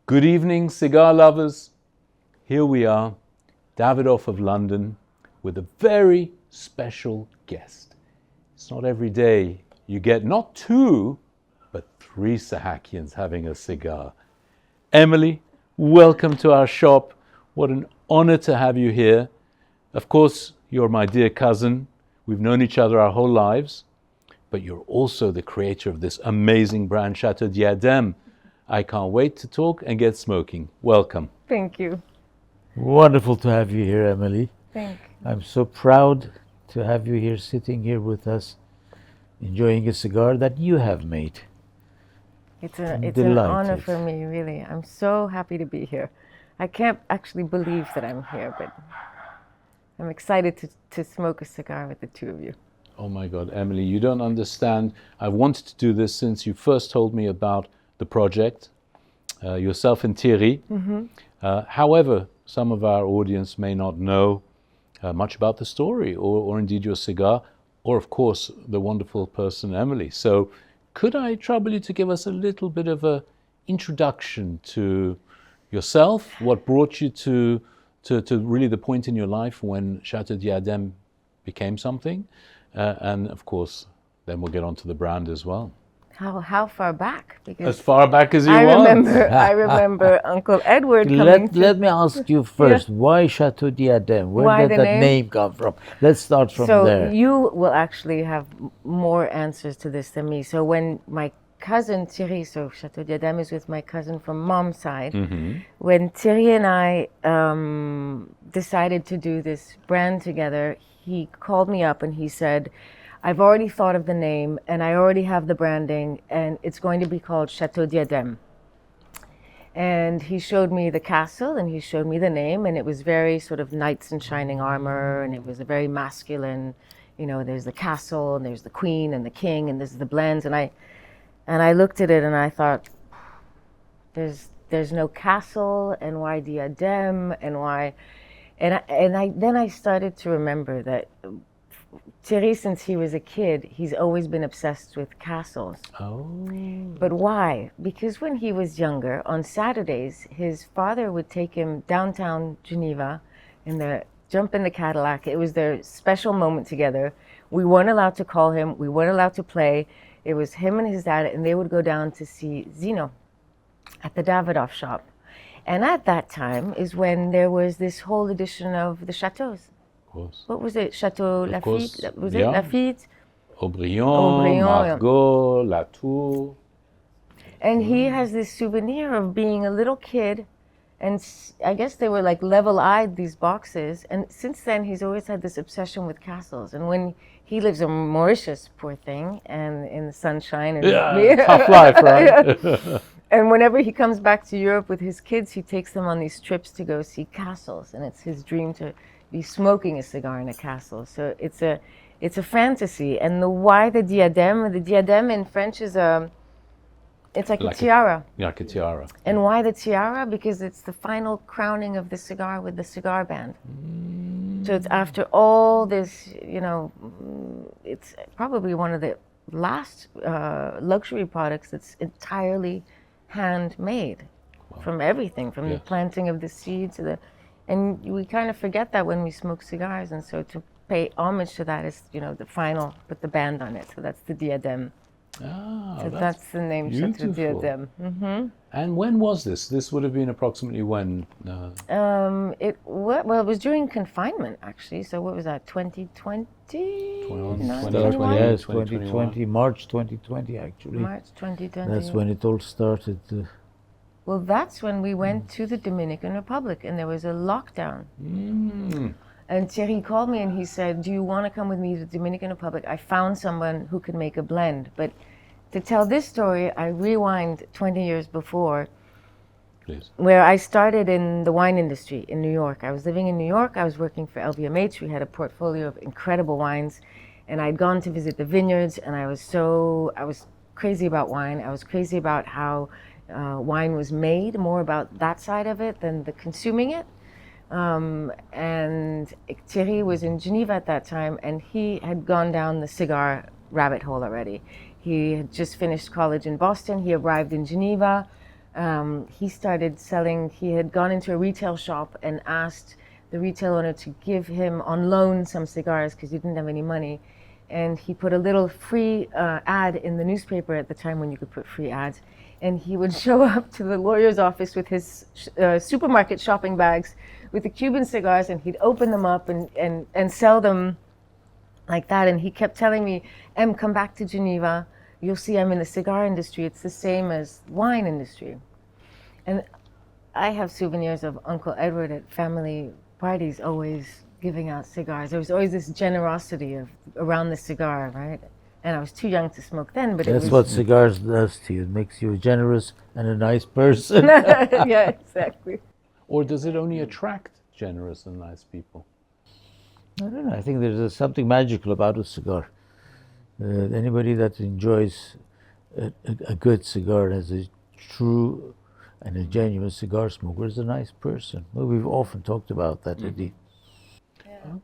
Good evening, cigar lovers. Here we are, Davidoff of London, with a very special guest. It's not every day you get not two, but three Sahakians having a cigar. Emily, welcome to our shop. What an honor to have you here. Of course, you're my dear cousin. We've known each other our whole lives, but you're also the creator of this amazing brand, Chateau Diadem. I can't wait to talk and get smoking. Welcome. Thank you. Wonderful to have you here, Emily. Thank you. I'm so proud to have you here, sitting here with us, enjoying a cigar that you have made. It's an honor for me, really. I'm so happy to be here. I can't actually believe that I'm here, but I'm excited to smoke a cigar with the two of you. Oh my God, Emily, you don't understand. I've wanted to do this since you first told me about the project, yourself and Thierry. However, some of our audience may not know much about the story or indeed your cigar, or of course the wonderful person Emily. So could I trouble you to give us a little bit of an introduction to yourself, what brought you to really the point in your life when Chateau Diadem became something, and of course then we'll get on to the brand as well. How far back? Because as far back as you want. I remember Uncle Edward coming. Let me ask you first, why Chateau Diadem? Where did that name come from? Let's start from there. So you will actually have more answers to this than me. So when my cousin Thierry, so Chateau Diadem is with my cousin from mom's side. When Thierry and I decided to do this brand together, he called me up and he said, I've already thought of the name and I already have the branding and it's going to be called Chateau Diadem. And he showed me the castle and he showed me the name, and it was very sort of knights in shining armor, and it was a very masculine, you know, there's the castle and there's the queen and the king and this is the blends, and I looked at it and I thought, there's no castle, and why diadem, and why, then I started to remember that Thierry, since he was a kid, he's always been obsessed with castles. Oh. But why? Because when he was younger, on Saturdays, his father would take him downtown Geneva jump in the Cadillac. It was their special moment together. We weren't allowed to call him. We weren't allowed to play. It was him and his dad, and they would go down to see Zino at the Davidoff shop. And at that time is when there was this whole edition of the chateaus. What was it? Chateau Lafitte? Was it Lafitte? Aubryon, Margaux, Latour. And he has this souvenir of being a little kid, and I guess they were like level-eyed, these boxes. And since then, he's always had this obsession with castles. And when he lives in Mauritius, poor thing, and in the sunshine. And tough life, right? And whenever he comes back to Europe with his kids, he takes them on these trips to go see castles. And it's his dream to be smoking a cigar in a castle. So it's a fantasy. And why the diadem? The diadem in French is it's like a tiara. Like a tiara. And why the tiara? Because it's the final crowning of the cigar with the cigar band. So it's after all this, you know, it's probably one of the last luxury products that's entirely handmade. Wow. From everything, from the planting of the seed to the. And we kind of forget that when we smoke cigars, and so to pay homage to that is, you know, the final, put the band on it. So that's the diadem. Ah, so that's the name, Chateau Diadem. And when was this? This would have been approximately when? It was during confinement, actually. So what was that? 2020? 2020. Yes, 2020, March 2020, actually. March 2020. That's when it all started. Well, that's when we went to the Dominican Republic, and there was a lockdown. And Thierry called me and he said, do you want to come with me to the Dominican Republic? I found someone who could make a blend. But to tell this story, I rewind 20 years before. Please. Where I started in the wine industry in New York. I was living in New York. I was working for LVMH. We had a portfolio of incredible wines. And I'd gone to visit the vineyards, and I was crazy about wine. I was crazy about how wine was made, more about that side of it than the consuming it. And Thierry was in Geneva at that time, and he had gone down the cigar rabbit hole already. He had just finished college in Boston. He arrived in Geneva, he started selling. He had gone into a retail shop and asked the retail owner to give him on loan some cigars because he didn't have any money. And he put a little free ad in the newspaper at the time when you could put free ads. And he would show up to the lawyer's office with his supermarket shopping bags with the Cuban cigars, and he'd open them up and sell them like that. And he kept telling me, Em, come back to Geneva. You'll see I'm in the cigar industry. It's the same as wine industry. And I have souvenirs of Uncle Edward at family parties always giving out cigars. There was always this generosity around the cigar, right? And I was too young to smoke then, but That's what cigars does to you. It makes you generous and a nice person. Yeah, exactly. Or does it only attract generous and nice people? I don't know. I think there's something magical about a cigar. Anybody that enjoys a good cigar as a true and a genuine cigar smoker is a nice person. Well, we've often talked about that, Eddie.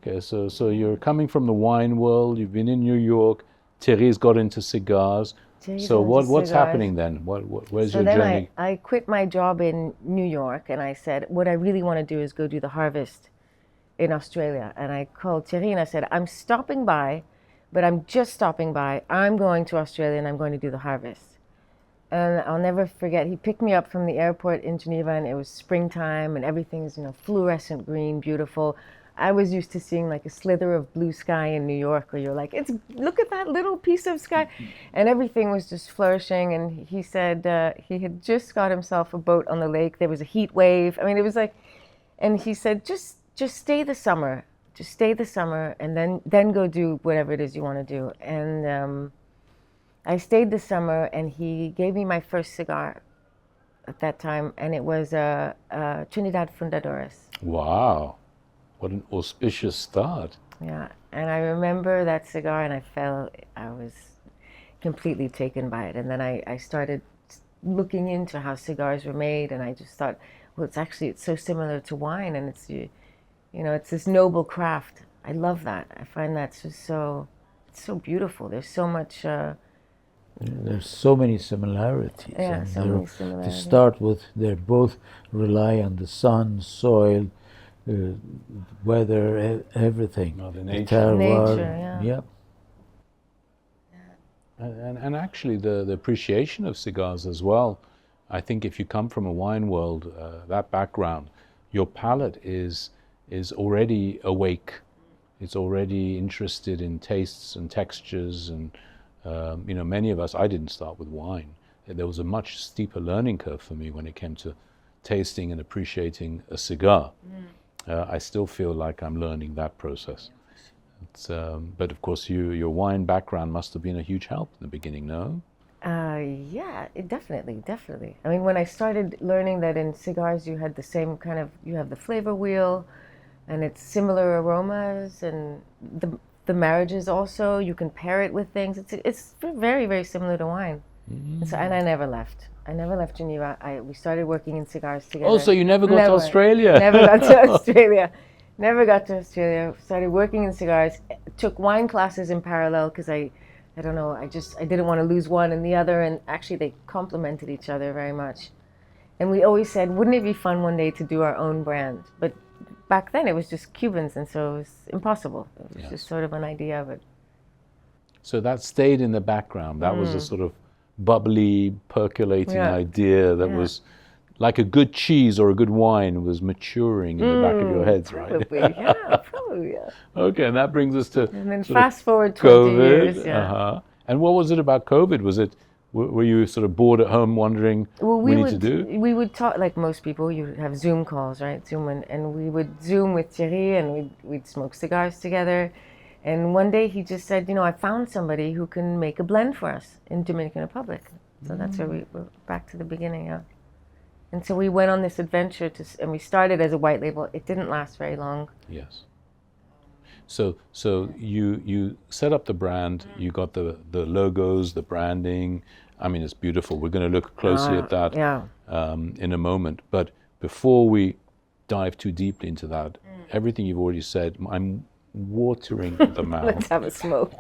Okay, so you're coming from the wine world. You've been in New York. Thierry's got into cigars. So what's happening then? Where's your journey? I quit my job in New York, and I said, what I really want to do is go do the harvest in Australia. And I called Thierry and I said, I'm stopping by, but I'm just stopping by. I'm going to Australia and I'm going to do the harvest. And I'll never forget, he picked me up from the airport in Geneva, and it was springtime and everything's, fluorescent green, beautiful. I was used to seeing like a slither of blue sky in New York where you're like, look at that little piece of sky. And everything was just flourishing. And he said he had just got himself a boat on the lake. There was a heat wave. I mean, it was like, and he said, just stay the summer. Just stay the summer and then go do whatever it is you want to do. And I stayed the summer, and he gave me my first cigar at that time. And it was a Trinidad Fundadores. Wow. What an auspicious start. Yeah, and I remember that cigar, and I was completely taken by it. And then I started looking into how cigars were made, and I just thought, well, it's so similar to wine, and it's this noble craft. I love that. I find that's just it's so beautiful. There's so much. There's so many similarities. Yeah, and so many similarities. To start with, they both rely on the sun, soil, weather, everything. Mother The Nature. terroir, Nature, yeah. And actually the appreciation of cigars as well. I think if you come from a wine world, that background, your palate is already awake. It's already interested in tastes and textures, and many of us, I didn't start with wine. There was a much steeper learning curve for me when it came to tasting and appreciating a cigar. I still feel like I'm learning that process. But of course, your wine background must have been a huge help in the beginning, no? Yeah, definitely. I mean, when I started learning that in cigars you had the same you have the flavor wheel, and it's similar aromas, and the marriages also, you can pair it with things. It's very, very similar to wine. And I never left. I never left Geneva. We started working in cigars together. Oh, so you never got to Australia? Never got to Australia. Never got to Australia. Started working in cigars. Took wine classes in parallel because I don't know, I didn't want to lose one and the other, and actually they complemented each other very much. And we always said, wouldn't it be fun one day to do our own brand? But back then it was just Cubans, and so it was impossible. It was just sort of an idea of it. So that stayed in the background. That was a sort of bubbly, percolating idea that was like a good cheese or a good wine was maturing in the back of your heads, right? Probably, yeah. Okay, and that brings us to and then fast forward 20 COVID. years. And what was it about COVID? Were you sort of bored at home wondering what we need to do? We would talk, like most people, you would have Zoom calls, right? Zoom, and we would Zoom with Thierry, and we'd smoke cigars together. And one day he just said, I found somebody who can make a blend for us in Dominican Republic. So that's where we're back to the beginning, yeah. And so we went on this adventure and we started as a white label. It didn't last very long. Yes. So you set up the brand, you got the logos, the branding. I mean, it's beautiful. We're going to look closely at that in a moment. But before we dive too deeply into that, everything you've already said, I'm watering the mouth. Let's have a smoke.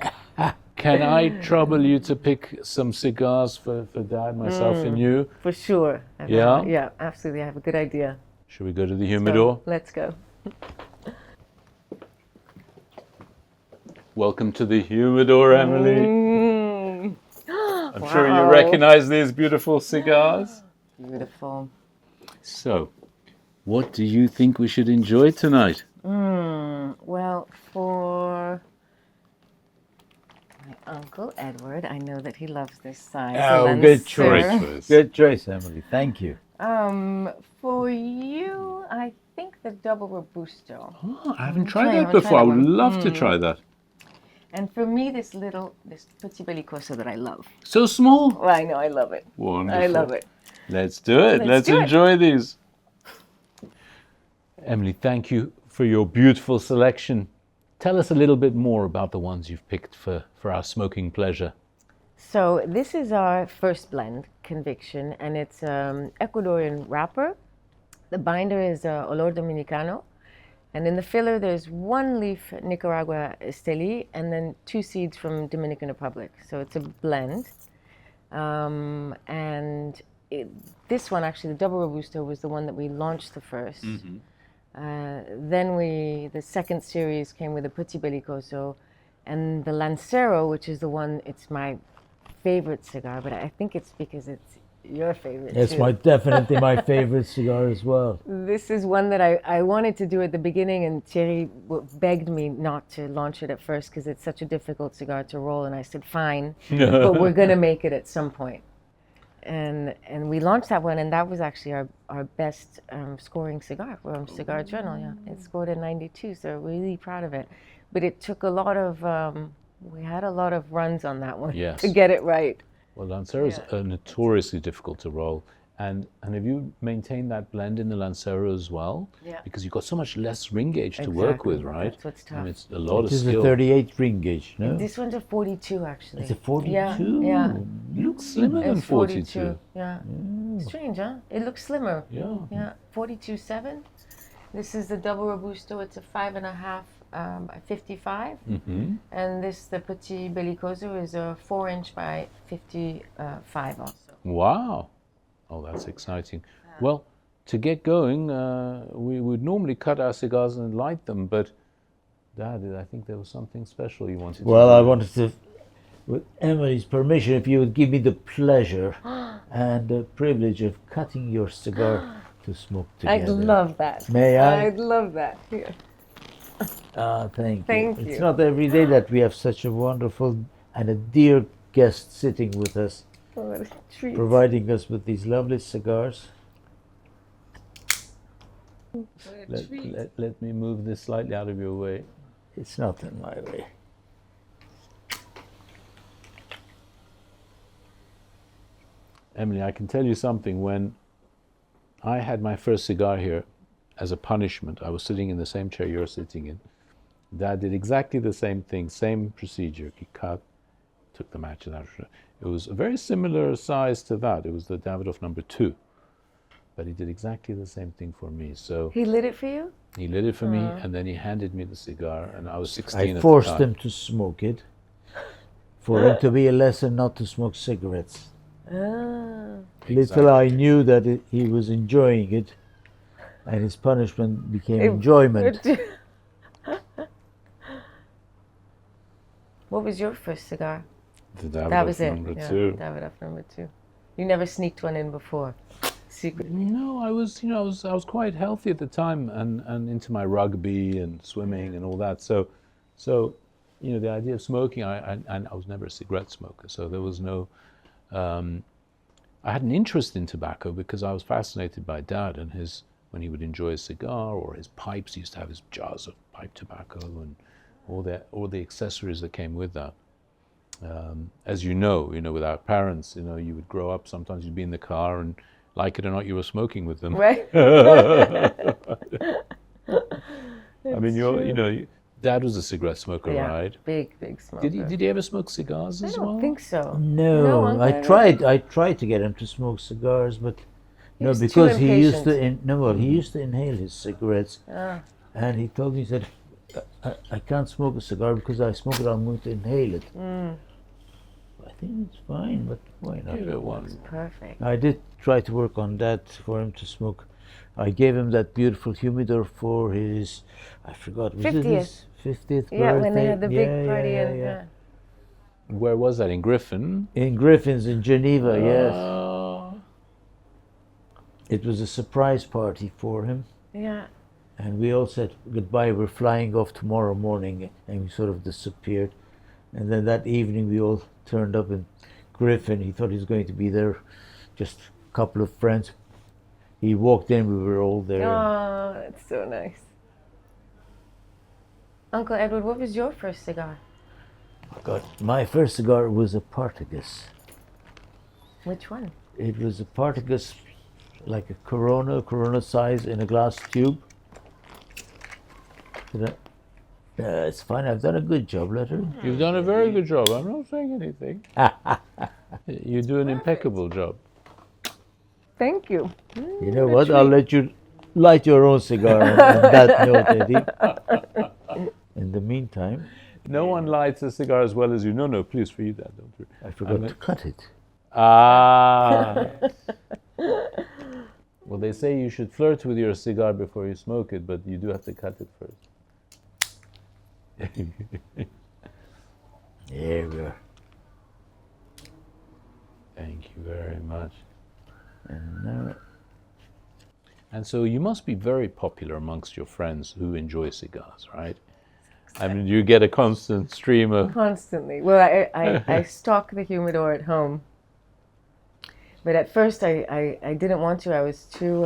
Can I trouble you to pick some cigars for Dad, myself, and you? For sure. Yeah? Yeah, absolutely. I have a good idea. Should we go to the humidor? So, let's go. Welcome to the humidor, Emily. I'm sure you Wow. recognize these beautiful cigars. Beautiful. So, what do you think we should enjoy tonight? Well, for my uncle Edward, I know that he loves this size. Oh, good choice. choice. Good choice, Emily. Thank you. For you, I think the double robusto. Oh, I haven't tried try- that haven't tried before. I that would one. love to try that. And for me, this petit bellicoso that I love. So small. Oh, I know, I love it. Wonderful. I love it. Let's do it. Let's do it. enjoy these. Emily, thank you for your beautiful selection. Tell us a little bit more about the ones you've picked for our smoking pleasure. So this is our first blend, Conviction, and it's Ecuadorian wrapper. The binder is Olor Dominicano. And in the filler, there's one leaf Nicaragua Esteli and then 2 seeds from Dominican Republic. So it's a blend. This one, actually, the double robusto, was the one that we launched the first. Then the second series came with a petit bellicoso, and the Lancero, which is the one. It's my favorite cigar, but I think it's because it's your favorite. It's too. definitely my favorite cigar as well. This is one that I wanted to do at the beginning, and Thierry begged me not to launch it at first because it's such a difficult cigar to roll, and I said, fine, but we're going to make it at some point. And we launched that one, and that was actually our best scoring cigar from Cigar Journal. Yeah, it scored a 92, so really proud of it. But it took a lot of, we had a lot of runs on that one Yes. to get it right. Well, Lanceros are notoriously difficult to roll. And have you maintained that blend in the Lancero as well? Yeah. Because you've got so much less ring gauge to work with, right? That's what's tough. And it's a lot of This is a skill. 38 ring gauge, no? This one's a 42, actually. It's a 42? Yeah. It looks slimmer than It's 42. Yeah. Strange, huh? It looks slimmer. Yeah. Yeah. 42.7. This is the double robusto. It's a 5.5 by 55. Mm-hmm. And the petit bellicoso is a 4-inch by 55 also. Wow. Oh, that's exciting. Well, to get going, we would normally cut our cigars and light them, but Dad, I think there was something special you wanted Well, to do. I wanted to, with Emily's permission, if you would give me the pleasure and the privilege of cutting your cigar to smoke together. I'd love that. May I? I'd love that. Here. Thank you. Thank It's you. not every day that we have such a wonderful and a dear guest sitting with us, Oh, what a treat. providing us with these lovely cigars. Let me move this slightly out of your way. It's not in my way. Emily, I can tell you something. When I had my first cigar here, as a punishment, I was sitting in the same chair you're sitting in. Dad did exactly the same thing, same procedure. He cut, took the matches out. It was a very similar size to that. It was the Davidoff number 2. But he did exactly the same thing for me. So He lit it for you? he lit it for me, and then he handed me the cigar, and I was 16 at I the forced time. him to smoke it for him to be a lesson not to smoke cigarettes. Ah. Little I knew that he was enjoying it, and his punishment became enjoyment. What was your first cigar? The Davidoff That was it. number Yeah, 2. Davidoff number 2. You never sneaked one in before, secretly. No, I was quite healthy at the time and into my rugby and swimming and all that. So the idea of smoking, I was never a cigarette smoker. So there was no. I had an interest in tobacco because I was fascinated by Dad and when he would enjoy a cigar or his pipes. He used to have his jars of pipe tobacco and all the accessories that came with that. As you know, with our parents, you would grow up. Sometimes you'd be in the car and, like it or not, you were smoking with them. Right? I mean, Dad was a cigarette smoker, Yeah, right? big smoker. Did he ever smoke cigars I as don't well? think so. No, Uncle I Edward? tried to get him to smoke cigars, but He no, was too because he used impatient. to he used to inhale his cigarettes, Ah. and he told me, he said, I can't smoke a cigar because I smoke it, I'm going to inhale it. I think it's fine, but why not? Give it one. It's perfect. I did try to work on that for him to smoke. I gave him that beautiful humidor for his, I forgot, was it 50th. his 50th birthday? Yeah, when they had the big Yeah, party yeah, and yeah. Where was that? In Griffin? In Griffin's in Geneva, yes. Oh. It was a surprise party for him. yeah. And we all said goodbye, we're flying off tomorrow morning, and we sort of disappeared. And then that evening we all turned up in Griffin. He thought he was going to be there, just a couple of friends. He walked in, we were all there. Oh, that's so nice. Uncle Edward, what was your first cigar? God, my first cigar was a Partagas. Which one? It was a Partagas, like a Corona size in a glass tube. It's fine. I've done a good job, Letter. You've done a very good job. I'm not saying anything. You do an impeccable job. Thank you. You know what? I'll let you light your own cigar on that note, Eddie. In the meantime, No one lights a cigar as well as you. No, please, for you, Dad, don't worry. I forgot to cut it. Ah. Well, they say you should flirt with your cigar before you smoke it, but you do have to cut it first. There we are. Thank you very much. And now, And so you must be very popular amongst your friends who enjoy cigars, right? I mean, you get a constant stream of... Constantly. Well, I stock the humidor at home. But at first I didn't want to. I was too...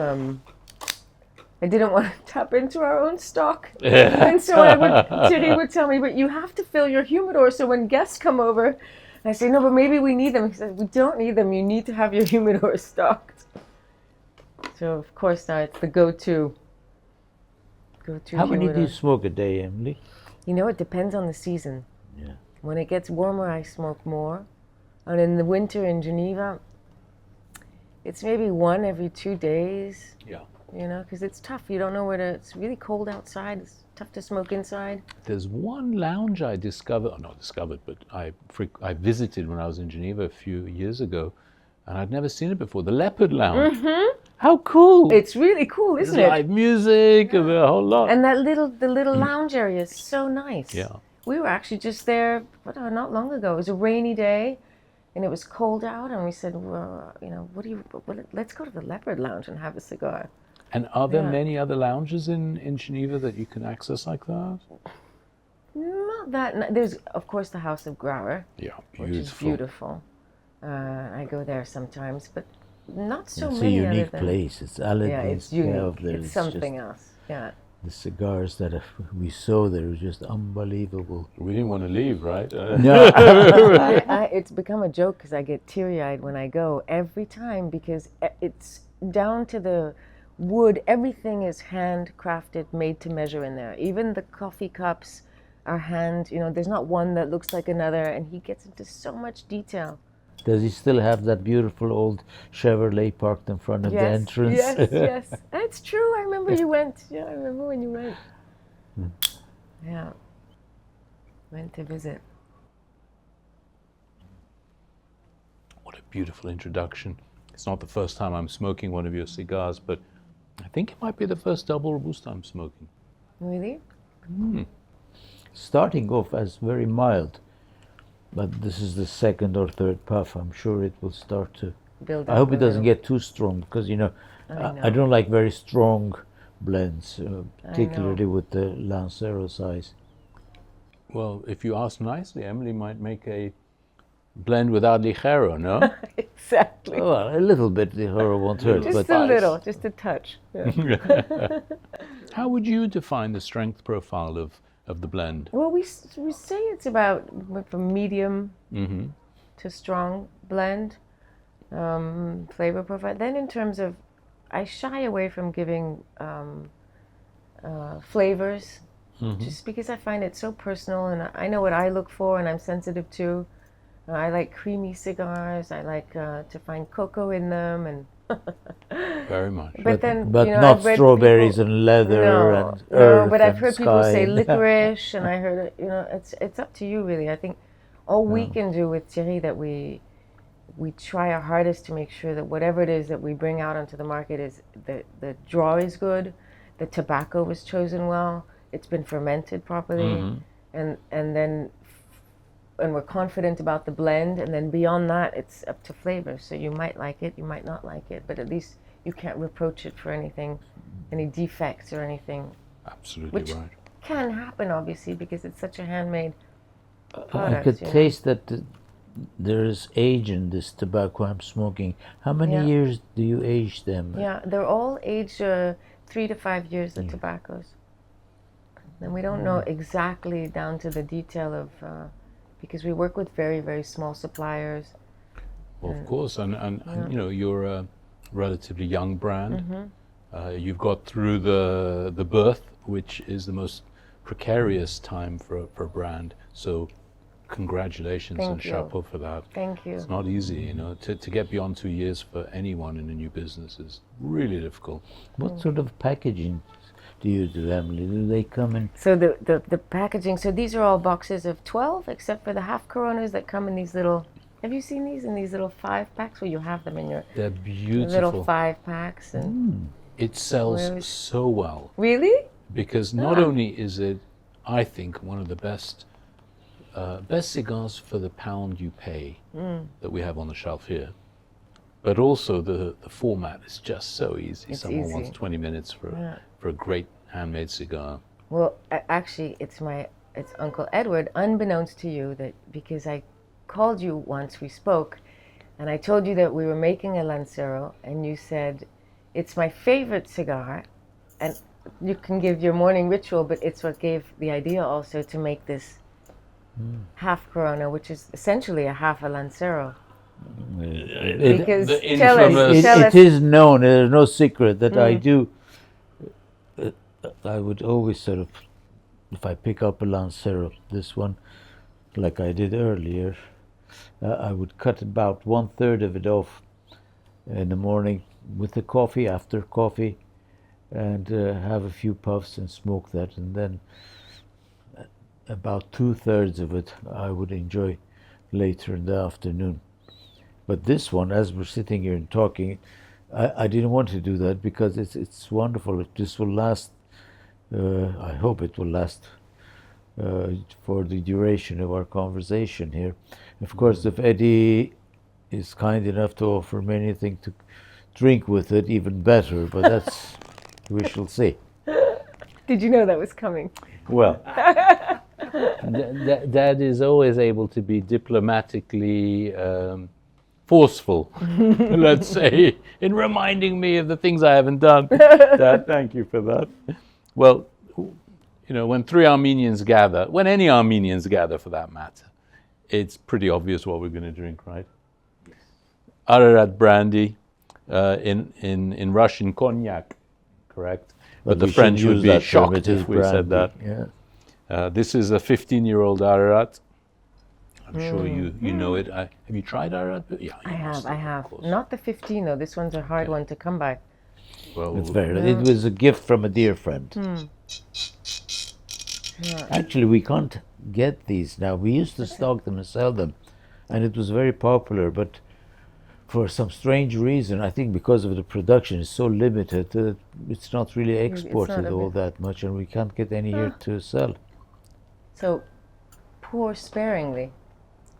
I didn't want to tap into our own stock. And so Thierry would tell me, but you have to fill your humidor so when guests come over, I say, no, but maybe we need them. He said, we don't need them. You need to have your humidor stocked. So, of course, now it's the go-to how many humidor. do you smoke a day, Emily? You know, it depends on the season. Yeah. When it gets warmer, I smoke more. And in the winter in Geneva, it's maybe one every 2 days. Yeah. You know, because it's tough. You don't know where to... It's really cold outside. It's tough to smoke inside. There's one lounge I discovered, or not discovered, but I visited when I was in Geneva a few years ago, and I'd never seen it before. The Leopard Lounge. Mm-hmm. How cool! It's really cool, isn't There's it? live music and a whole lot. And the little lounge area is so nice. Yeah. We were actually just there, not long ago. It was a rainy day, and it was cold out, and we said, well, you know, let's go to the Leopard Lounge and have a cigar. And are there Yeah. many other lounges in Geneva that you can access like that? Not that. There's, of course, the House of Grauer, Yeah, which is beautiful. I go there sometimes, but not so It's a many unique other than, place. It's elegant. Yeah, it's unique. There. It's something else. Yeah. The cigars that we saw there were just unbelievable. We didn't want to leave, right? No. It's become a joke because I get teary-eyed when I go every time because it's down to the wood. Everything is handcrafted, made to measure in there. Even the coffee cups are hand. You know, there's not one that looks like another, and he gets into so much detail. Does he still have that beautiful old Chevrolet parked in front of the entrance? Yes. That's true. I remember you went. Yeah, I remember when you went. Yeah. Went to visit. What a beautiful introduction. It's not the first time I'm smoking one of your cigars, but I think it might be the first double Robusta I'm smoking. Really? Starting off as very mild, but this is the second or third puff. I'm sure it will start to Build I up hope a it doesn't little. get too strong because, you know, I I know. don't like very strong blends, particularly with the Lancero size. Well, if you ask nicely, Emily might make a blend without ligero, no? Exactly. Well, a little bit the horror won't hurt, Just but a little, just a touch. Yeah. How would you define the strength profile of the blend? Well, we say it's about from medium Mm-hmm. to strong blend, flavor profile. Then in terms of, I shy away from giving flavors, just because I find it so personal, and I know what I look for, and I'm sensitive to. I like creamy cigars. I like to find cocoa in them, and Very much. but then but you know, not I've read strawberries people, and leather no, and earth no, but I've and heard people say sky. licorice, and I heard, you know, it's up to you really. I think all we can do with Thierry, that we try our hardest to make sure that whatever it is that we bring out onto the market is the draw is good, the tobacco was chosen well, it's been fermented properly, and we're confident about the blend, and then beyond that, it's up to flavor. So you might like it, you might not like it, but at least you can't reproach it for anything, any defects or anything. Absolutely Which right. can happen, obviously, because it's such a handmade I product. could you know. taste that there is age in this tobacco I'm smoking. How many Yeah. years do you age them? Yeah, they're all aged 3 to 5 years, the tobaccos. And we don't know exactly down to the detail of, because we work with very, very small suppliers. Well, of course, and you know, you're a relatively young brand. You've got through the birth, which is the most precarious time for a brand. So congratulations and Thank you. chapeau for that. Thank you. It's not easy, you know, to get beyond 2 years for anyone in a new business is really difficult. What sort of packaging do you do, Emily? Do they come in? So the packaging, so these are all boxes of 12, except for the half Coronas that come in these little, have you seen these in these little 5-packs? Well, you have them in your They're beautiful. little 5-packs. And It sells so well Really? because not only is it, I think, one of the best cigars for the pound you pay that we have on the shelf here, but also the format is just so easy. It's Someone easy. wants 20 minutes for a great handmade cigar. Well, actually, it's Uncle Edward, unbeknownst to you, that because I called you once, we spoke, and I told you that we were making a Lancero, and you said, it's my favorite cigar, and you can give your morning ritual, but it's what gave the idea also to make this half Corona, which is essentially a half a Lancero. Because the tell infamous- us, It is known, there's no secret that I do. I would always sort of, if I pick up a Lancero, this one, like I did earlier, I would cut about 1/3 of it off in the morning with the coffee, after coffee, and have a few puffs and smoke that, and then about 2/3 of it I would enjoy later in the afternoon. But this one, as we're sitting here and talking, I didn't want to do that because it's wonderful. This will last. I hope it will last for the duration of our conversation here. Of course, if Eddie is kind enough to offer me anything to drink with it, even better. But that's we shall see. did you know that was coming? Well, Dad is always able to be diplomatically forceful, let's say, in reminding me of the things I haven't done. Dad, thank you for that. Well, you know, when three Armenians gather, when any Armenians gather for that matter, it's pretty obvious what we're going to drink, right? Ararat brandy, in Russian cognac, correct? But the we French shouldn't would use be that term, shocked it is if we said that. brandy. Yeah. This is a 15-year-old Ararat. I'm sure you know it. Have you tried Ararat? Yeah, you must I of have. course. Not the 15 though. This one's a hard one to come by. Well, It's very. It was a gift from a dear friend. Actually, we can't get these now. We used to stock them and sell them, and it was very popular. But for some strange reason, I think because of the production is so limited, it's not really exported a all bit- that much, and we can't get any here to sell. So pour sparingly.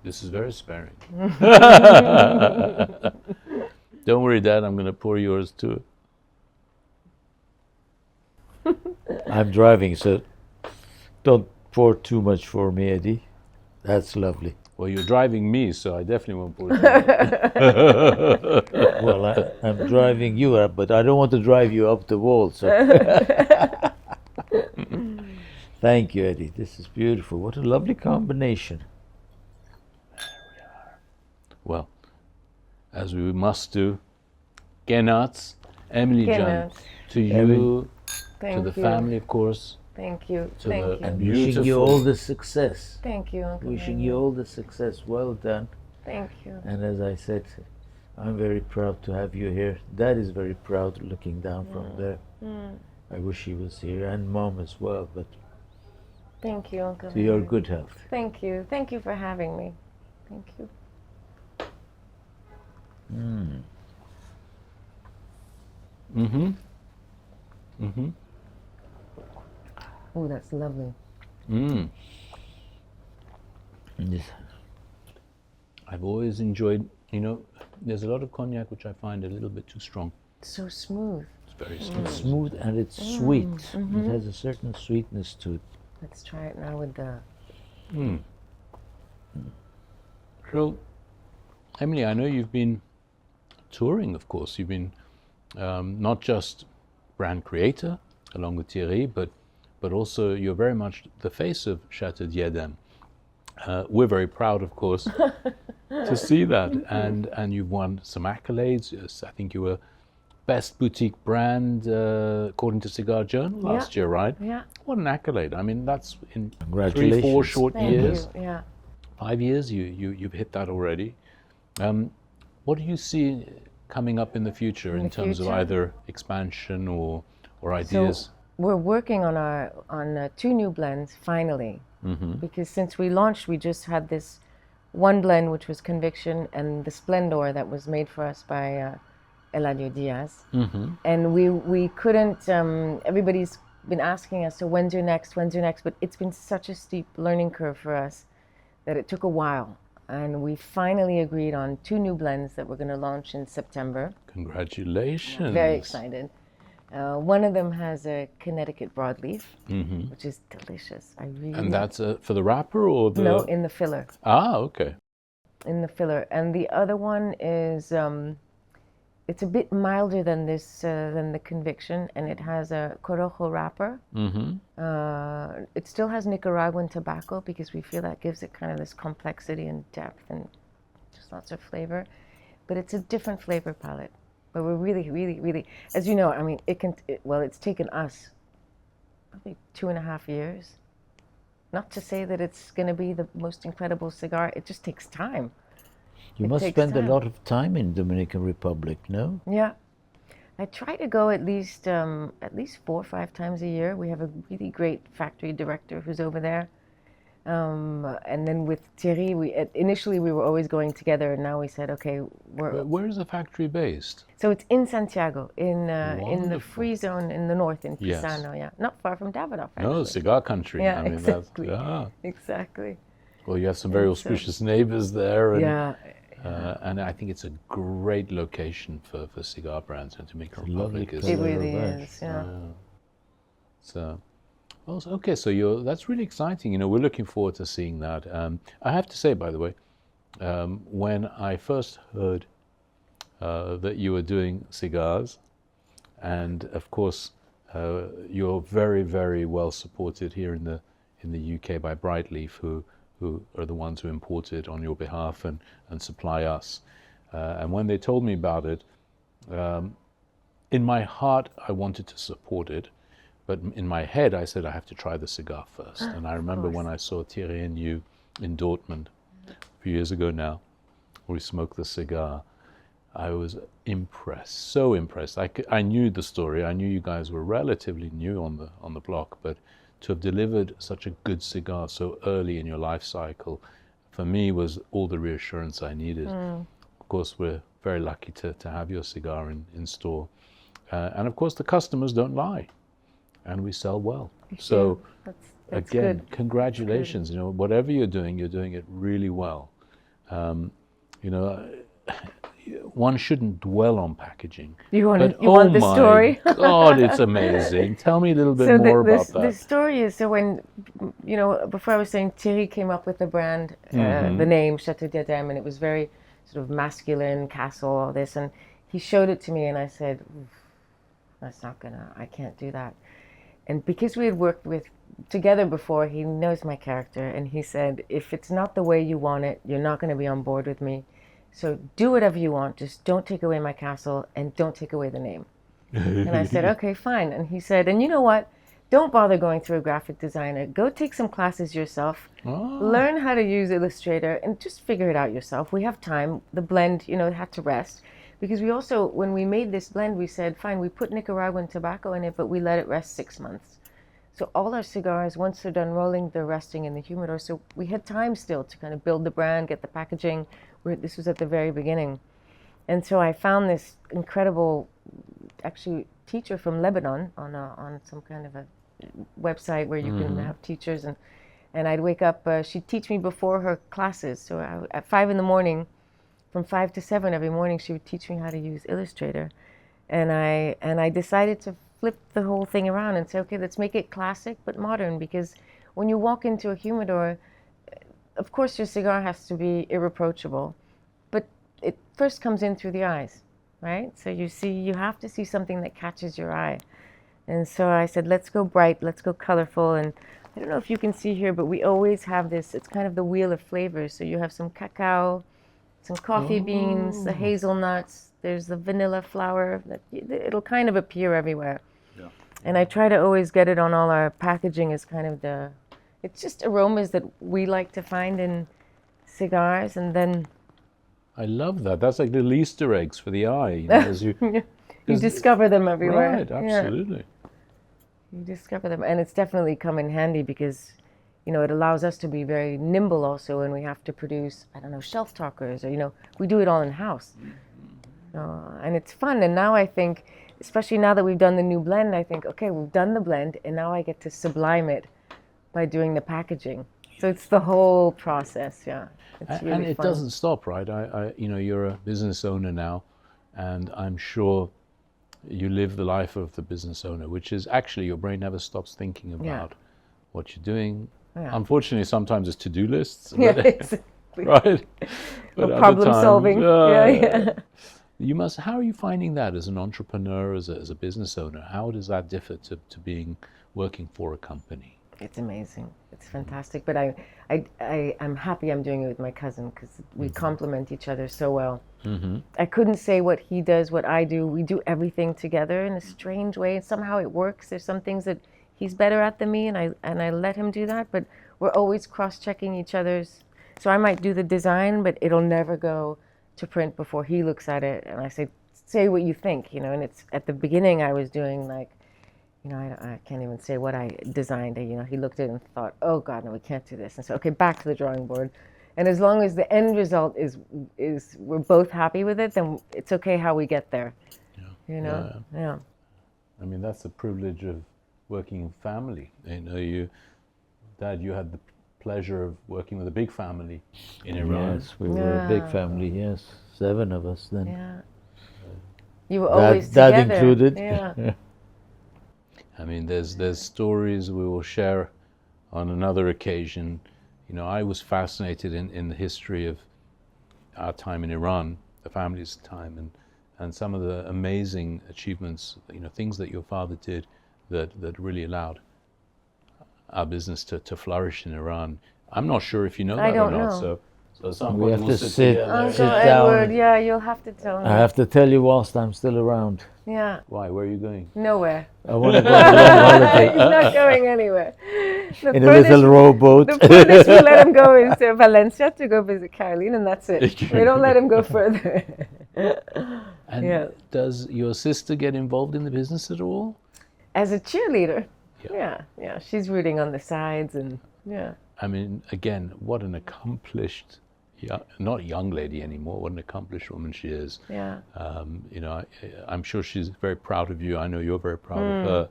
This is very sparing. Don't worry, Dad. I'm going to pour yours too. I'm driving, so don't pour too much for me, Eddie. That's lovely. Well, you're driving me, so I definitely won't pour it. Well, I'm driving you up, but I don't want to drive you up the wall. So, thank you, Eddie. This is beautiful. What a lovely combination. Well, as we must do, Genats, Emily Jan, Genats. to you, Thank to the you. family, of course. Thank you. To Thank the- you. And Beautiful. wishing you all the success. Thank you, Uncle Wishing Henry. you all the success. Well done. Thank you. And as I said, I'm very proud to have you here. Dad is very proud looking down from there. I wish he was here, and Mom as well. But Thank you, Uncle To your Henry. good health. Thank you. Thank you for having me. Thank you. Oh, that's lovely. Yes. I've always enjoyed, there's a lot of cognac which I find a little bit too strong. So smooth. It's very smooth. Smooth and it's sweet. It has a certain sweetness to it. Let's try it now with the... So, Emily, I know you've been touring, of course. You've been not just brand creator along with Thierry, but also you're very much the face of Chateau Diadem. We're very proud, of course, to see that. And you've won some accolades. Yes, I think you were best boutique brand according to Cigar Journal last year, right? Yeah. What an accolade! I mean, that's in 3-4 Congratulations. short Thank years. you. Yeah. 5 years, you've hit that already. What do you see coming up in the future in terms of either expansion or ideas? So we're working on 2 new blends finally, because since we launched, we just had this one blend which was Conviction and the Splendor that was made for us by Eladio Diaz, and we couldn't. Everybody's been asking us, so when's your next? But it's been such a steep learning curve for us that it took a while. And we finally agreed on 2 new blends that we're going to launch in September. Congratulations. Very excited. One of them has a Connecticut broadleaf, which is delicious. I really And that's for the wrapper or the... No, in the filler. Ah, okay. In the filler. And the other one is, it's a bit milder than this, than the Conviction, and it has a Corojo wrapper. It still has Nicaraguan tobacco because we feel that gives it kind of this complexity and depth and just lots of flavor. But it's a different flavor palette. But we're really, as you know, I mean, it's taken us probably 2.5 years. Not to say that it's going to be the most incredible cigar. It just takes time. You must spend a lot of time in Dominican Republic, no? Yeah. I try to go at least 4 or 5 times a year. We have a really great factory director who's over there. And then with Thierry, initially we were always going together, and now we said, okay, Where is the factory based? So it's in Santiago, in the Wonderful. free zone in the north, in Yes. Pisano, yeah. Not far from Davidoff, actually. No, cigar country. Yeah, I mean, exactly. That's, Exactly. Well, you have some very auspicious neighbors there. And, Yeah. and I think it's a great location for cigar brands, and Dominican Republic is. It really is, yeah. So, well, okay, so that's really exciting. We're looking forward to seeing that. I have to say, by the way, when I first heard that you were doing cigars, and of course, you're very, very well supported here in the UK by Brightleaf, who are the ones who import it on your behalf and supply us. And when they told me about it, in my heart, I wanted to support it. But in my head, I said, I have to try the cigar first. And I remember when I saw Thierry and you in Dortmund a few years ago now, we smoked the cigar, I was impressed, so impressed. I knew the story. I knew you guys were relatively new on the block, but to have delivered such a good cigar so early in your life cycle, for me, was all the reassurance I needed. Of course, we're very lucky to have your cigar in store. And of course, the customers don't lie. And we sell well. So That's again, good. congratulations. Whatever you're doing it really well. One shouldn't dwell on packaging. You want the story? Oh my God, it's amazing. Tell me a little bit more about that. The story is, so when, before I was saying Thierry came up with the brand, the name Chateau Diadem, and it was very sort of masculine, castle, all this, and he showed it to me, and I said, I can't do that. And because we had worked together before, he knows my character, and he said, if it's not the way you want it, you're not going to be on board with me. So do whatever you want, just don't take away my castle and don't take away the name. And I said, okay, fine. And he said, and you know what? Don't bother going through a graphic designer. Go take some classes yourself. Learn how to use Illustrator and just figure it out yourself. We have time. The blend, had to rest. Because we also, when we made this blend, we said, fine, we put Nicaraguan tobacco in it, but we let it rest 6 months. So all our cigars, once they're done rolling, they're resting in the humidor. So we had time still to kind of build the brand, get the packaging. This was at the very beginning. And so I found this incredible, actually, teacher from Lebanon on some kind of a website where you can have teachers. And I'd wake up, she'd teach me before her classes. So at 5 in the morning, from 5 to 7 every morning, she would teach me how to use Illustrator. And I decided to flip the whole thing around and say, okay, let's make it classic but modern, because when you walk into a humidor, of course your cigar has to be irreproachable, but it first comes in through the eyes, right? So you have to see something that catches your eye. And so I said, let's go bright, let's go colorful. And I don't know if you can see here, but we always have this, it's kind of the wheel of flavors. So you have some cacao, some coffee beans, the hazelnuts, there's the vanilla flower. It'll kind of appear everywhere. Yeah. And I try to always get it on all our packaging as kind of it's just aromas that we like to find in cigars. And then I love that. That's like little Easter eggs for the eye. You know, as you discover them everywhere. Right, absolutely. Yeah. You discover them. And it's definitely come in handy because, you know, it allows us to be very nimble also when we have to produce, I don't know, shelf talkers, or, you know, we do it all in-house. And it's fun. And now I think, especially now that we've done the new blend, I think, okay, we've done the blend, and now I get to sublime it by doing the packaging. So it's the whole process, yeah. It's really and it fun. doesn't stop, right? You know, you're a business owner now, and I'm sure you live the life of the business owner, which is actually your brain never stops thinking about what you're doing. Yeah. Unfortunately, sometimes it's to-do lists. Yeah, exactly. Right? But problem solving. You must. How are you finding that as an entrepreneur, as a business owner? How does that differ to working for a company? It's amazing. It's fantastic. But I'm happy I'm doing it with my cousin, because we complement each other so well. I couldn't say what he does, what I do. We do everything together in a strange way. Somehow it works. There's some things that he's better at than me, and I let him do that. But we're always cross-checking each other's. So I might do the design, but it'll never go to print before he looks at it. And I say what you think, you know. And it's at the beginning I was doing like, you know, I can't even say what I designed. You know, he looked at it and thought, oh God, no, we can't do this. And so, okay, back to the drawing board. And as long as the end result is we're both happy with it, then it's okay how we get there. Yeah. You know? Yeah. I mean, that's the privilege of working in family. You know, Dad, you had the pleasure of working with a big family in Iran. Yes, we were a big family, yes. 7 of us then. Yeah. You were always Dad together. included. Yeah. I mean, there's stories we will share on another occasion. You know, I was fascinated in the history of our time in Iran, the family's time, and some of the amazing achievements, you know, things that your father did that really allowed our business to flourish in Iran. I'm not sure if you know that or not. So at some point we'll sit together. Uncle Edward, yeah, you'll have to tell me. I have to tell you whilst I'm still around. Yeah. Why? Where are you going? Nowhere. I want to go on a long holiday. He's not going anywhere. In a little rowboat. The furthest we let him go is to Valencia to go visit Caroline, and that's it. We don't let him go further. And does your sister get involved in the business at all? As a cheerleader? Yeah. She's rooting on the sides, and I mean, again, what an accomplished, not young lady anymore, what an accomplished woman she is. Yeah. You know, I'm sure she's very proud of you. I know you're very proud of her.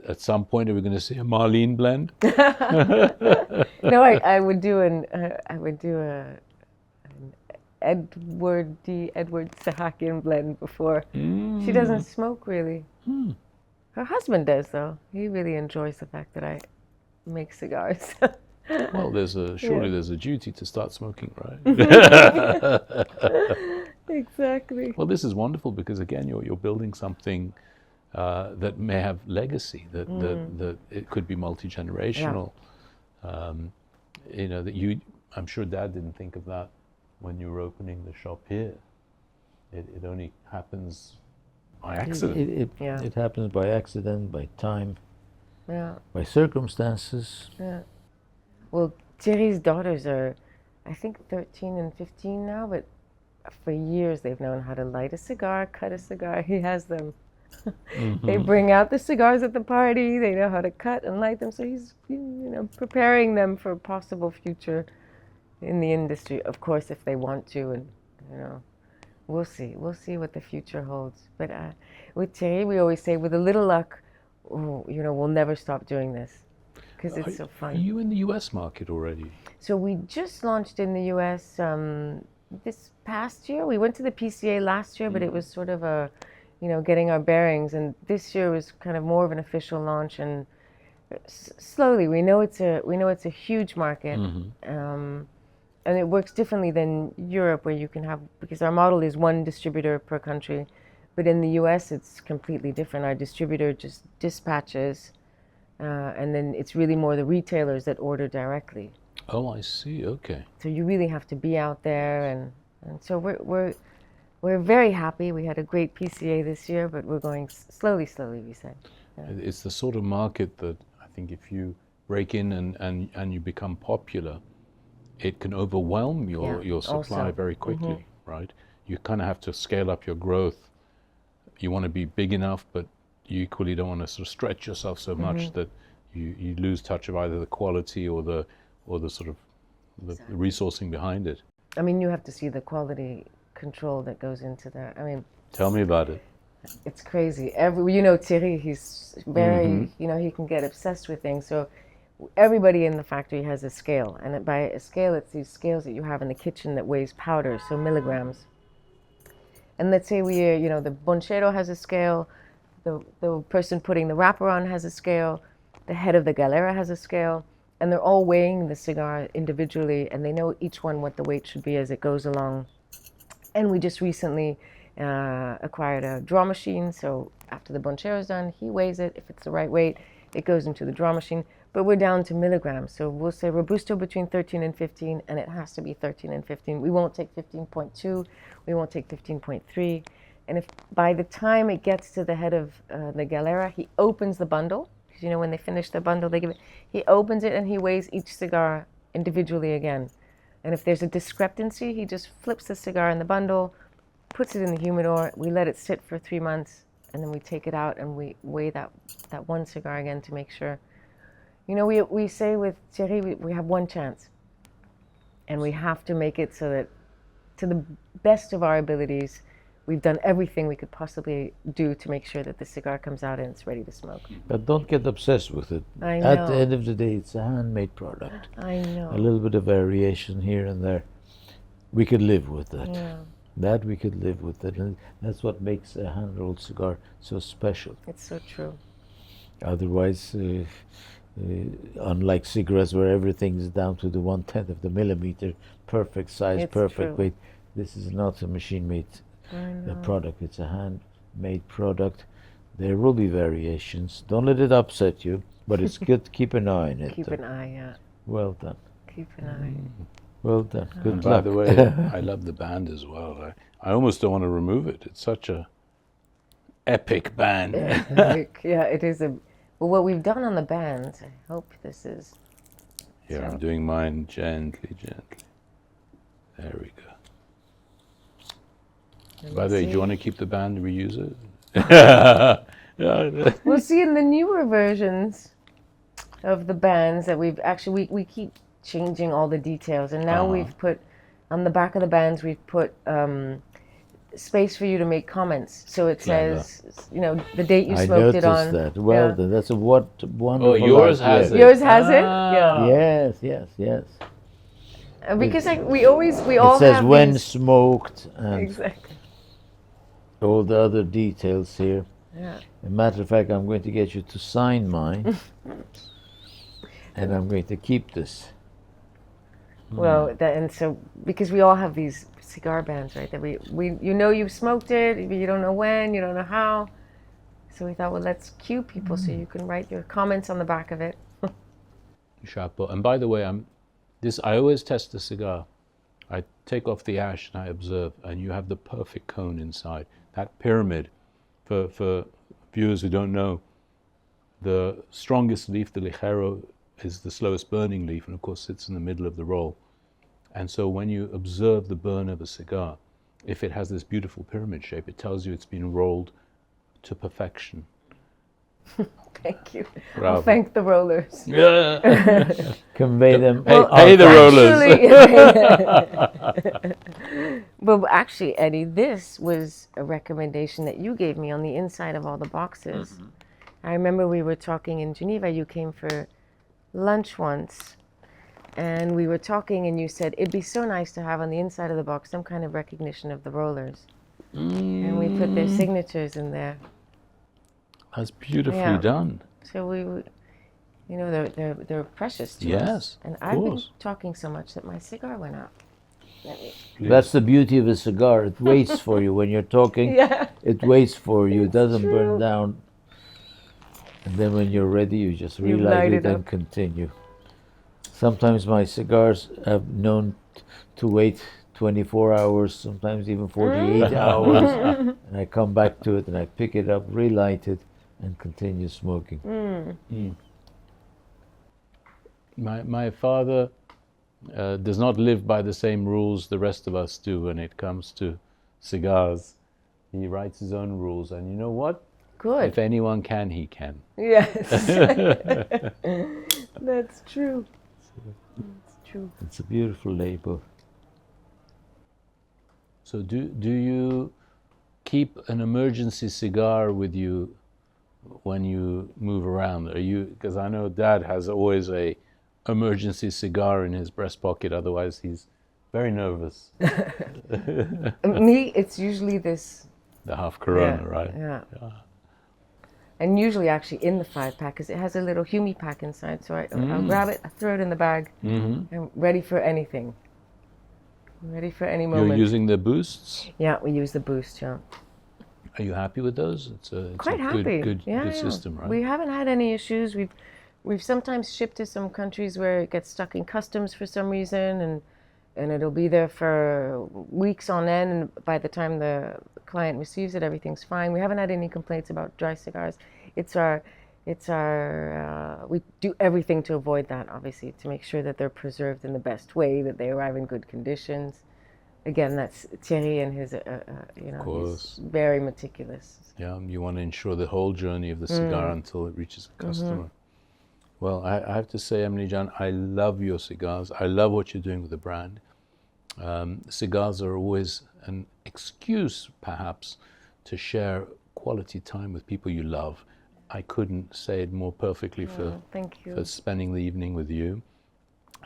At some point, are we going to see a Marlene blend? No, I would do an Edward Sahakian blend before. She doesn't smoke really. Her husband does, though. He really enjoys the fact that I make cigars. Well, surely there's a duty to start smoking, right? Exactly. Well, this is wonderful because again, you're building something that may have legacy. That it could be multi-generational. You know, I'm sure Dad didn't think of that when you were opening the shop here. It only happens by accident. It happens by accident, by time, by circumstances. Yeah. Well, Thierry's daughters are, I think, 13 and 15 now, but for years they've known how to light a cigar, cut a cigar. He has them They bring out the cigars at the party. They know how to cut and light them. So he's, preparing them for a possible future in the industry. Of course, if they want to, and we'll see. We'll see what the future holds. But with Thierry, we always say, with a little luck, we'll never stop doing this because it's so fun. Are you in the U.S. market already? So we just launched in the U.S. This past year. We went to the PCA last year, but it was sort of a, getting our bearings. And this year was kind of more of an official launch. And slowly, we know it's a huge market, and it works differently than Europe, where you can have, because our model is one distributor per country, but in the U.S. it's completely different. Our distributor just dispatches, and then it's really more the retailers that order directly. Oh, I see. Okay. So you really have to be out there, and so we're very happy. We had a great PCA this year, but we're going slowly, we said. Yeah. It's the sort of market that I think if you break in and you become popular, it can overwhelm your supply also very quickly, right? You kind of have to scale up your growth. You want to be big enough, but you equally don't want to sort of stretch yourself so much that you lose touch of either the quality or the sort of the resourcing behind it. I mean, you have to see the quality control that goes into that. I mean, tell me about it. It's crazy. Thierry, he's very, he can get obsessed with things. So everybody in the factory has a scale, and by a scale, it's these scales that you have in the kitchen that weighs powder, so milligrams. And let's say the bonchero has a scale, the person putting the wrapper on has a scale, the head of the galera has a scale, and they're all weighing the cigar individually, and they know each one what the weight should be as it goes along. And we just recently acquired a draw machine, so after the bonchero is done, he weighs it. If it's the right weight, it goes into the draw machine. But we're down to milligrams, so we'll say Robusto between 13 and 15, and it has to be 13 and 15. We won't take 15.2, we won't take 15.3. And if by the time it gets to the head of the galera, he opens the bundle, because when they finish the bundle, he opens it and he weighs each cigar individually again. And if there's a discrepancy, he just flips the cigar in the bundle, puts it in the humidor, we let it sit for 3 months, and then we take it out and we weigh that one cigar again to make sure. We say with Thierry, we have one chance, and we have to make it so that, to the best of our abilities, we've done everything we could possibly do to make sure that the cigar comes out and it's ready to smoke. But don't get obsessed with it. I know. At the end of the day, it's a handmade product. I know. A little bit of variation here and there, we could live with that. Yeah. That we could live with it, and that's what makes a hand-rolled cigar so special. It's so true. Otherwise, unlike cigarettes where everything's down to the 1/10 of the millimeter, perfect size, It's perfect true. weight, this is not a machine-made product. It's a handmade product. There will be variations. Don't let it upset you, but it's good to keep an eye on it. Keep an eye, yeah. Well done. Keep an eye. Well done. Good And luck. by the way, I love the band as well. I almost don't want to remove it. It's such a epic band. Yeah, it is well, what we've done on the band, I hope this is. Here, I'm doing mine gently. There we go. By the way, do you want to keep the band and reuse it? We'll see in the newer versions of the bands that we've actually, we keep changing all the details, and now we've put, on the back of the bands, we've put space for you to make comments. So it says, the date you I smoked noticed it on. that. Well done. That's a wonderful. Oh, yours has it. Yours has it? Yeah. Yes. Because we all It says have when these, smoked and exactly. all the other details here. Yeah. As a matter of fact, I'm going to get you to sign mine, and I'm going to keep this. Well, and so because we all have these cigar bands, right? That we you've smoked it, but you don't know when, you don't know how. So we thought, well, let's cue people so you can write your comments on the back of it. Chapeau. And by the way, I always test the cigar. I take off the ash and I observe, and you have the perfect cone inside. That pyramid, for viewers who don't know, the strongest leaf, the ligero, is the slowest burning leaf, and of course sits in the middle of the roll. And so when you observe the burn of a cigar, if it has this beautiful pyramid shape, it tells you it's been rolled to perfection? Thank you. Bravo. I'll thank the rollers. Yeah. Convey them. Hey, the rollers. Well, actually, Eddie, this was a recommendation that you gave me on the inside of all the boxes. I remember we were talking in Geneva. You came for lunch once, and we were talking, and you said it'd be so nice to have on the inside of the box some kind of recognition of the rollers, and we put their signatures in there. That's beautifully done. So you know, they're precious to us. Yes, And of I've been course. talking so much that my cigar went out. That's the beauty of a cigar. It waits for you when you're talking. Yeah. It waits for you. It doesn't true. burn down. And then when you're ready, you just You relight light it it and up. continue. Sometimes my cigars have known to wait 24 hours, sometimes even 48 hours. And I come back to it and I pick it up, relight it, and continue smoking. My father does not live by the same rules the rest of us do when it comes to cigars. He writes his own rules, and you know what? Good. If anyone can, he can. Yes. That's true. That's true. It's a beautiful label. So do you keep an emergency cigar with you when you move around? Are you, because I know Dad has always a emergency cigar in his breast pocket, otherwise he's very nervous. Me, it's usually this. The half Corona, right? Yeah. And usually actually in the 5-pack, because it has a little Humi pack inside. So I'll grab it, I throw it in the bag. I'm ready for anything. I'm ready for any moment. You're using the boosts? Yeah, we use the boost, yeah. Are you happy with those? It's Quite a happy. good Yeah. system, right? We haven't had any issues. We've sometimes shipped to some countries where it gets stuck in customs for some reason, and it'll be there for weeks on end, and by the time the client receives it, everything's fine. We haven't had any complaints about dry cigars. We do everything to avoid that, obviously, to make sure that they're preserved in the best way, that they arrive in good conditions. Again, that's Thierry and his, he's very meticulous. Yeah, you want to ensure the whole journey of the cigar until it reaches the customer. Well, I have to say, Emily Jan, I love your cigars. I love what you're doing with the brand. Cigars are always an excuse, perhaps, to share quality time with people you love. I couldn't say it more perfectly Thank you. for spending the evening with you.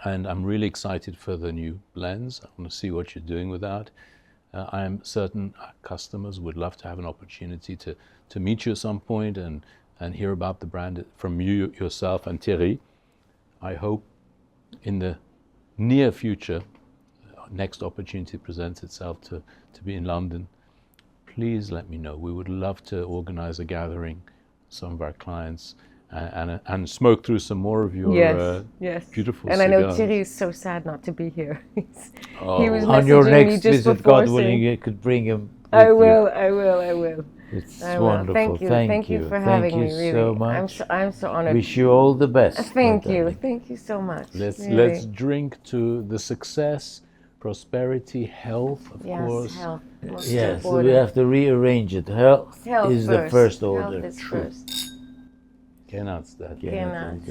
And I'm really excited for the new blends. I want to see what you're doing with that. I am certain our customers would love to have an opportunity to meet you at some point and hear about the brand from you yourself and Thierry. I hope in the near future, next opportunity presents itself to be in London. Please let me know. We would love to organize a gathering, some of our clients, and smoke through some more of your beautiful and cigars. I know Thierry is so sad not to be here. He was On your messaging me next just visit, before God willing, saying, you could bring him with I you. will. It's I will. wonderful. Thank you. Thank you for having me. Really, so much. I'm so honored. Wish you all the best. Thank my you. darling. Thank you so much. Let's really. drink to the success, prosperity, health, of course. Health. Most Yes, so we important. have to rearrange it. Health is the first order. Health is True. first. That. Cannot.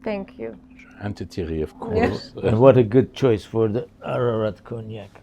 Thank you. And to Thierry, of course. And what a good choice for the Ararat cognac.